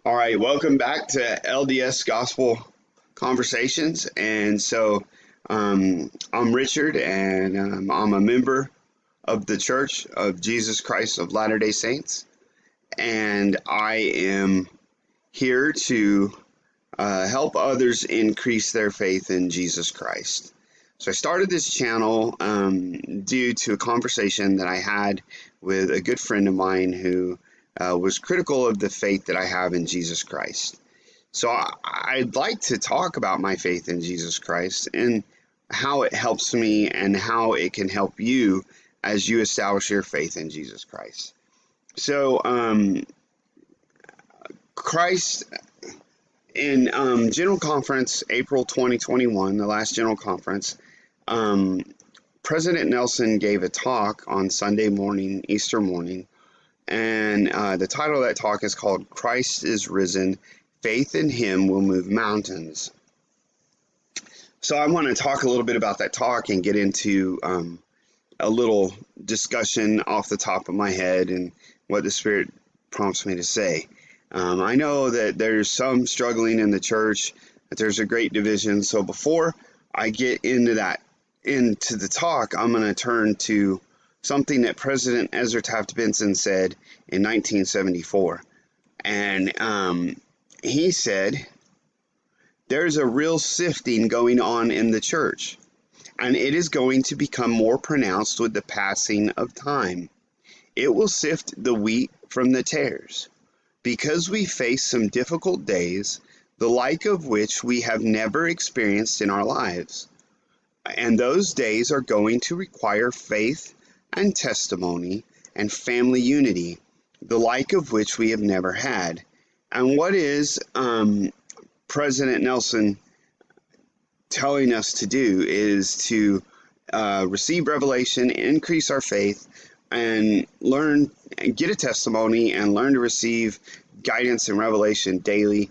All right, welcome back to LDS Gospel Conversations. I'm Richard, and I'm a member of the Church of Jesus Christ of Latter-day Saints, and I am here to help others increase their faith in Jesus Christ. So I started this channel due to a conversation that I had with a good friend of mine who was critical of the faith that I have in Jesus Christ. So I'd like to talk about my faith in Jesus Christ and how it helps me and how it can help you as you establish your faith in Jesus Christ. So Christ in General Conference, April 2021, the last General Conference, um, President Nelson gave a talk on Sunday morning, Easter morning, and the title of that talk is called Christ is Risen, Faith in Him Will Move Mountains. So I want to talk a little bit about that talk and get into a little discussion off the top of my head and what the Spirit prompts me to say. I know that there's some struggling in the church, that there's a great division. So before I get into the talk, I'm going to turn to something that President Ezra Taft Benson said in 1974. And he said, there's a real sifting going on in the church, and it is going to become more pronounced with the passing of time. It will sift the wheat from the tares, because we face some difficult days, the like of which we have never experienced in our lives. And those days are going to require faith and testimony and family unity, the like of which we have never had. And what is President Nelson telling us to do is to receive revelation, increase our faith, and learn and get a testimony and learn to receive guidance and revelation daily.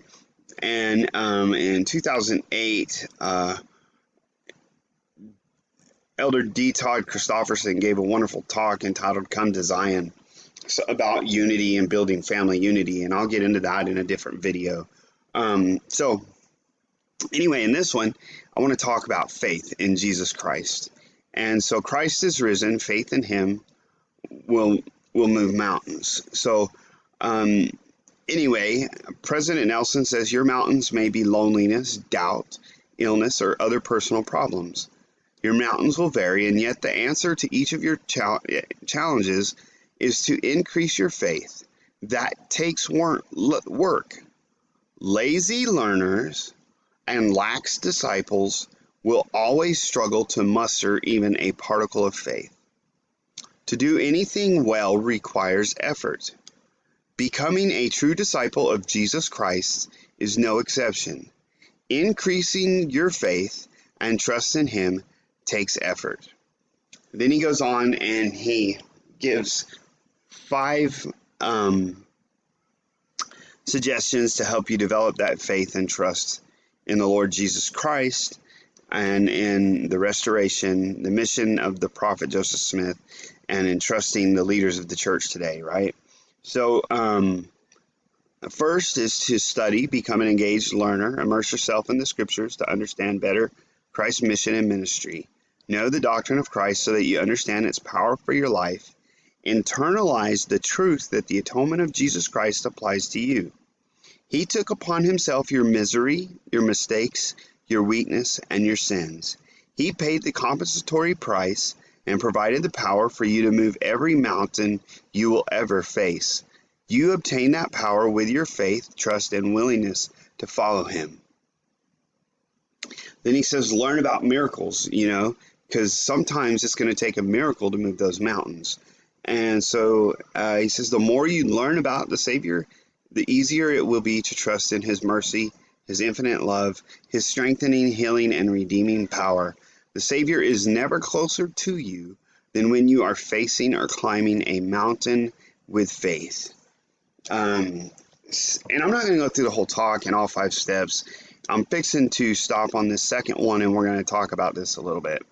And in 2008, Elder D. Todd Christofferson gave a wonderful talk entitled Come to Zion, about unity and building family unity, and I'll get into that in a different video. So anyway, in this one, I want to talk about faith in Jesus Christ. And so Christ is risen, faith in Him will move mountains. So anyway, President Nelson says your mountains may be loneliness, doubt, illness, or other personal problems. Your mountains will vary, and yet the answer to each of your challenges is to increase your faith. That takes work. Lazy learners and lax disciples will always struggle to muster even a particle of faith. To do anything well requires effort. Becoming a true disciple of Jesus Christ is no exception. Increasing your faith and trust in Him takes effort. Then he goes on and he gives 5 suggestions to help you develop that faith and trust in the Lord Jesus Christ and in the restoration, the mission of the prophet Joseph Smith, and in trusting the leaders of the church today, right? So first is to study, become an engaged learner, immerse yourself in the scriptures to understand better Christ's mission and ministry. Know the doctrine of Christ so that you understand its power for your life. Internalize the truth that the atonement of Jesus Christ applies to you. He took upon Himself your misery, your mistakes, your weakness, and your sins. He paid the compensatory price and provided the power for you to move every mountain you will ever face. You obtain that power with your faith, trust, and willingness to follow Him. Then he says, learn about miracles, because sometimes it's going to take a miracle to move those mountains. And so he says, the more you learn about the Savior, the easier it will be to trust in His mercy, His infinite love, His strengthening, healing, and redeeming power. The Savior is never closer to you than when you are facing or climbing a mountain with faith. And I'm not going to go through the whole talk in all 5 steps. I'm fixing to stop on this second one, and we're going to talk about this a little bit.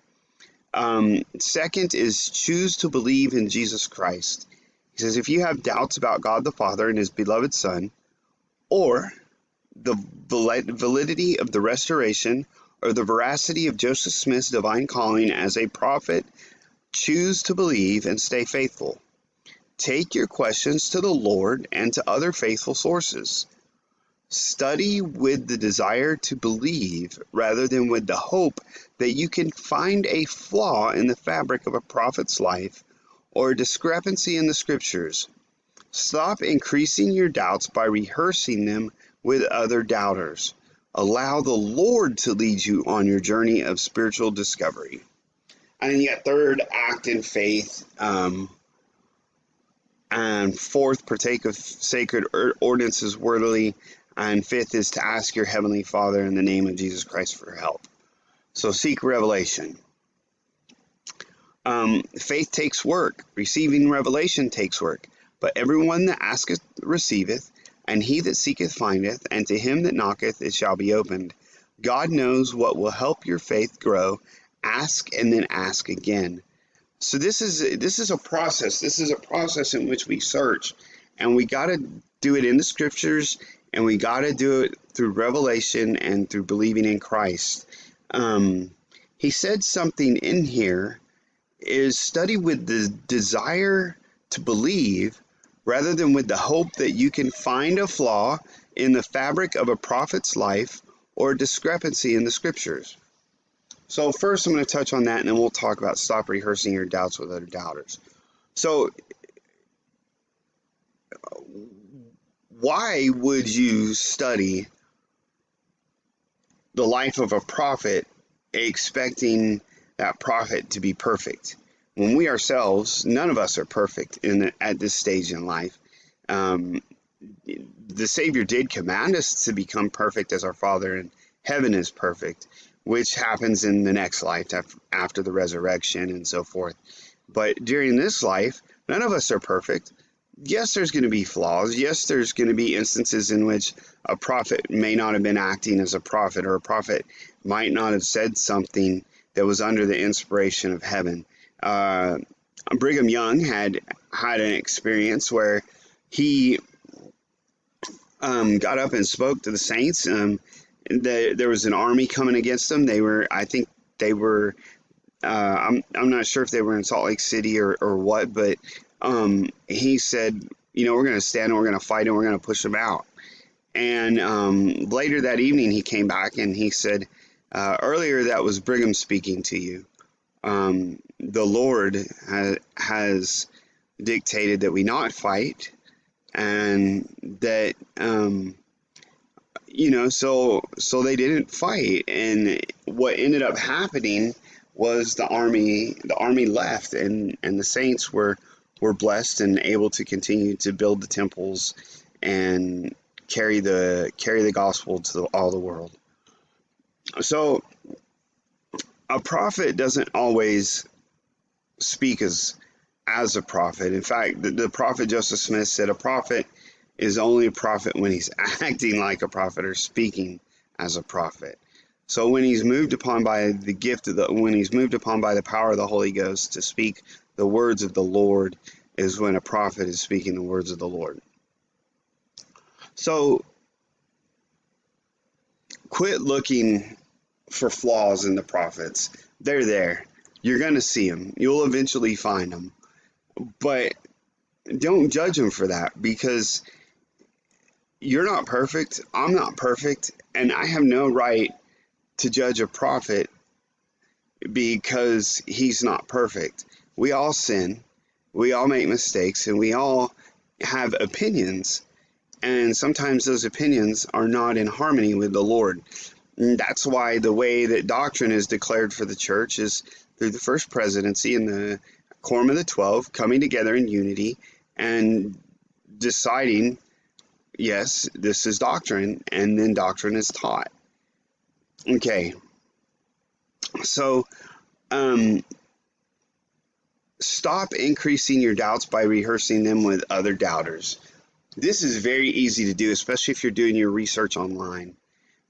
Second is choose to believe in Jesus Christ. He says, if you have doubts about God the Father and His beloved Son, or the validity of the restoration or the veracity of Joseph Smith's divine calling as a prophet, choose to believe and stay faithful. Take your questions to the Lord and to other faithful sources. Study with the desire to believe rather than with the hope that you can find a flaw in the fabric of a prophet's life or a discrepancy in the scriptures. Stop increasing your doubts by rehearsing them with other doubters. Allow the Lord to lead you on your journey of spiritual discovery. And then you got third, act in faith. And fourth, partake of sacred ordinances worthily. And fifth is to ask your Heavenly Father in the name of Jesus Christ for help. So seek revelation. Faith takes work. Receiving revelation takes work. But everyone that asketh receiveth, and he that seeketh findeth, and to him that knocketh it shall be opened. God knows what will help your faith grow. Ask and then ask again. So this is a process. This is a process in which we search, and we got to do it in the scriptures, and we got to do it through revelation and through believing in Christ. He said something in here is study with the desire to believe rather than with the hope that you can find a flaw in the fabric of a prophet's life or a discrepancy in the scriptures. So first I'm going to touch on that, and then we'll talk about stop rehearsing your doubts with other doubters. So why would you study the life of a prophet expecting that prophet to be perfect? When we ourselves, none of us are perfect at this stage in life. The Savior did command us to become perfect as our Father in heaven is perfect, which happens in the next life after the resurrection and so forth. But during this life, none of us are perfect. Yes, there's going to be flaws. Yes, there's going to be instances in which a prophet may not have been acting as a prophet, or a prophet might not have said something that was under the inspiration of heaven. Brigham Young had an experience where he got up and spoke to the saints. There was an army coming against them. I'm not sure if they were in Salt Lake City or what, but he said, we're going to stand and we're going to fight and we're going to push them out. And later that evening, he came back and he said, earlier that was Brigham speaking to you. The Lord has dictated that we not fight, and that so they didn't fight. And what ended up happening was the army left, and the saints were blessed and able to continue to build the temples and carry the gospel to all the world. So a prophet doesn't always speak as a prophet. In fact, the prophet Joseph Smith said a prophet is only a prophet when he's acting like a prophet or speaking as a prophet. So when he's moved upon by the gift of when he's moved upon by the power of the Holy Ghost to speak the words of the Lord, is when a prophet is speaking the words of the Lord. So quit looking for flaws in the prophets. They're there. You're going to see them. You'll eventually find them. But don't judge them for that, because you're not perfect. I'm not perfect. And I have no right to judge a prophet because he's not perfect. We all sin. We all make mistakes, and we all have opinions. And sometimes those opinions are not in harmony with the Lord. And that's why the way that doctrine is declared for the church is through the first presidency and the Quorum of the 12 coming together in unity and deciding, yes, this is doctrine, and then doctrine is taught. Okay, so stop increasing your doubts by rehearsing them with other doubters. This is very easy to do, especially if you're doing your research online.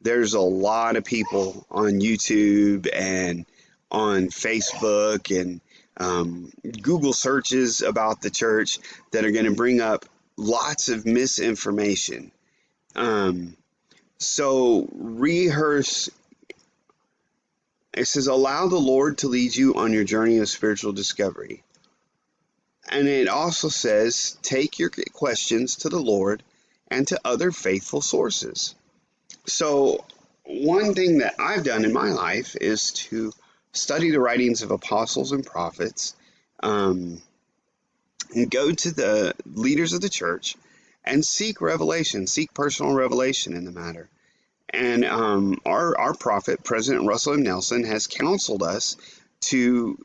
There's a lot of people on YouTube and on Facebook and Google searches about the church that are going to bring up lots of misinformation. Um, so rehearse. It says, allow the Lord to lead you on your journey of spiritual discovery. And it also says, take your questions to the Lord and to other faithful sources. So, one thing that I've done in my life is to study the writings of apostles and prophets, um, and go to the leaders of the church and seek revelation, seek personal revelation in the matter. And our prophet, President Russell M. Nelson, has counseled us to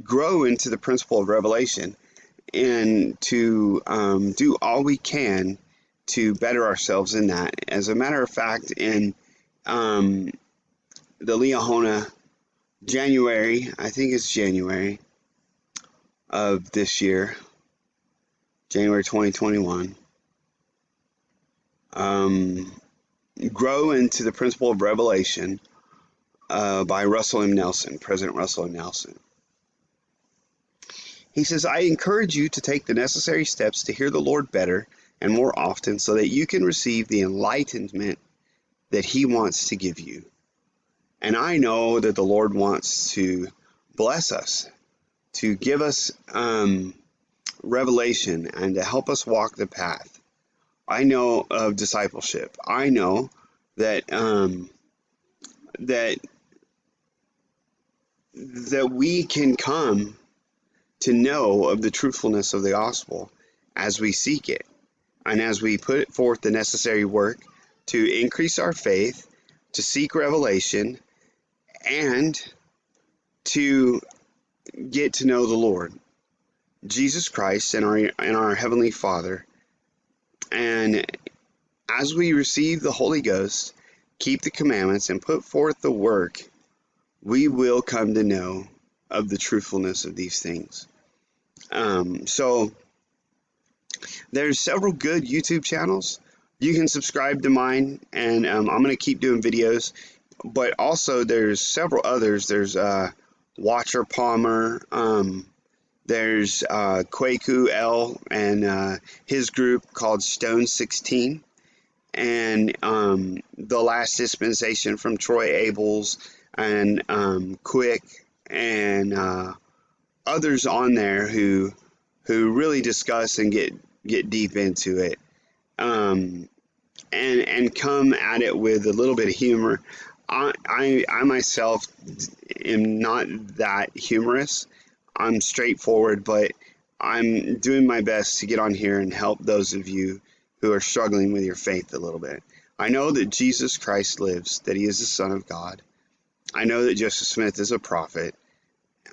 grow into the principle of revelation and to do all we can to better ourselves in that. As a matter of fact, in um, the Liahona, January, I think it's January of this year, January 2021, Grow into the Principle of Revelation by Russell M. Nelson, President Russell M. Nelson. He says, I encourage you to take the necessary steps to hear the Lord better and more often so that you can receive the enlightenment that He wants to give you. And I know that the Lord wants to bless us, to give us revelation, and to help us walk the path. I know of discipleship. I know that that we can come to know of the truthfulness of the gospel as we seek it and as we put forth the necessary work to increase our faith, to seek revelation, and to get to know the Lord, Jesus Christ, and our Heavenly Father. And as we receive the Holy Ghost, keep the commandments, and put forth the work, we will come to know of the truthfulness of these things. So there's several good YouTube channels. You can subscribe to mine, and I'm going to keep doing videos. But also there's several others. There's Watcher Palmer. There's Kwaku L and his group called Stone 16. And The Last Dispensation from Troy Abels and Quick and others on there who really discuss and get deep into it, and come at it with a little bit of humor. I myself am not that humorous. I'm straightforward, but I'm doing my best to get on here and help those of you who are struggling with your faith a little bit. I know that Jesus Christ lives, that He is the Son of God. I know that Joseph Smith is a prophet.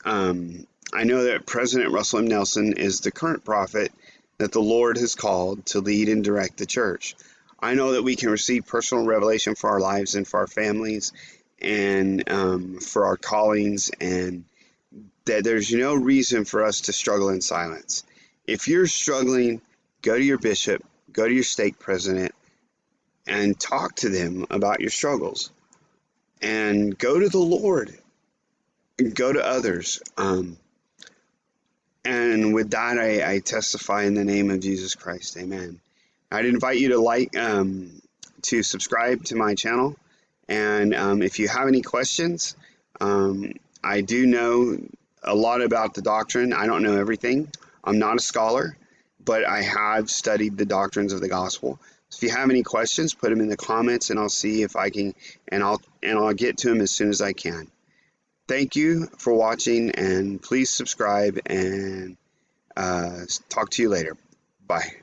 I know that President Russell M. Nelson is the current prophet that the Lord has called to lead and direct the church. I know that we can receive personal revelation for our lives and for our families and for our callings, and that there's no reason for us to struggle in silence. If you're struggling, go to your bishop, go to your stake president, and talk to them about your struggles. And go to the Lord, go to others. And with that, I testify in the name of Jesus Christ. Amen. I'd invite you to subscribe to my channel. And if you have any questions, I do know a lot about the doctrine. I don't know everything. I'm not a scholar, but I have studied the doctrines of the gospel. So if you have any questions, put them in the comments, and I'll see if I can, and I'll get to them as soon as I can. Thank you for watching, and please subscribe, and talk to you later. Bye.